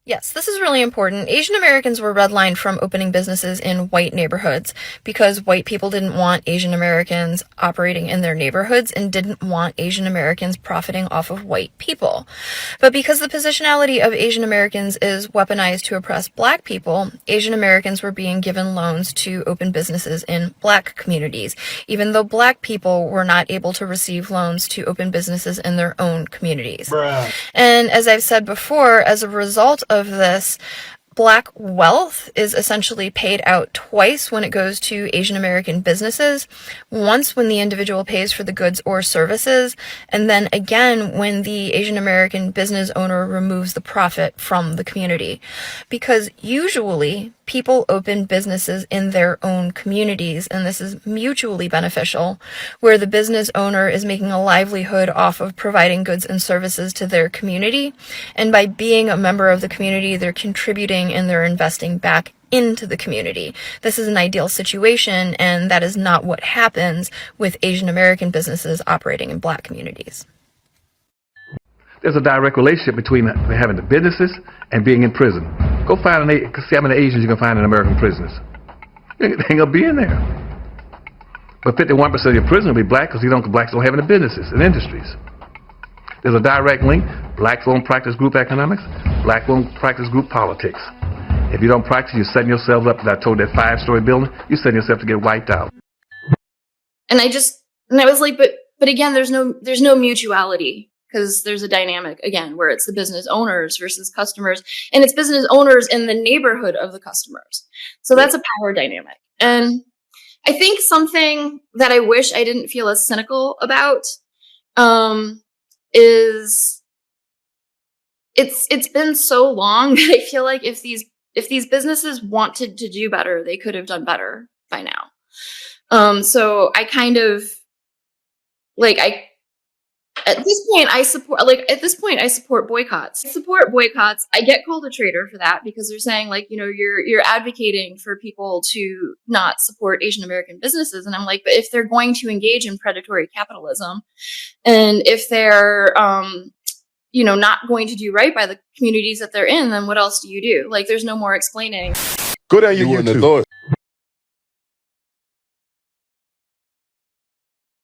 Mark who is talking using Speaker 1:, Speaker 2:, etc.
Speaker 1: Yes, this is really important. Asian Americans were redlined from opening businesses in white neighborhoods because white people didn't want Asian Americans operating in their neighborhoods and didn't want Asian Americans profiting off of white people. But because the positionality of Asian Americans is weaponized to oppress black people, Asian Americans were being given loans to open businesses in black communities, even though black people were not able to receive loans to open businesses in their own communities.
Speaker 2: Bruh.
Speaker 1: And as I've said before, as a result of this, black wealth is essentially paid out twice when it goes to Asian American businesses. Once when the individual pays for the goods or services, and then again when the Asian American business owner removes the profit from the community. Because usually people open businesses in their own communities, and this is mutually beneficial, where the business owner is making a livelihood off of providing goods and services to their community, and by being a member of the community, they're contributing and they're investing back into the community. This is an ideal situation, and that is not what happens with Asian American businesses operating in black communities.
Speaker 3: There's a direct relationship between having the businesses and being in prison. Go find see how many Asians you can find in American prisons. They ain't gonna be in there. But 51% of your prison will be black because blacks don't have any businesses and industries. There's a direct link. Blacks don't practice group economics. Blacks don't practice group politics. If you don't practice, you're setting yourselves up, as I told that 5-story building, you're setting yourself to get wiped out.
Speaker 4: And I was like, but again, there's no mutuality, because there's a dynamic again where it's the business owners versus customers, and it's business owners in the neighborhood of the customers. So that's a power dynamic. And I think something that I wish I didn't feel as cynical about is it's been so long that I feel like if these businesses wanted to do better, they could have done better by now. So I kind of at this point I support boycotts. I support boycotts. I get called a traitor for that because they're saying you're advocating for people to not support Asian American businesses, and I'm like, but if they're going to engage in predatory capitalism, and if they're not going to do right by the communities that they're in, then what else do you do? Like, there's no more explaining.
Speaker 2: Go down your YouTube.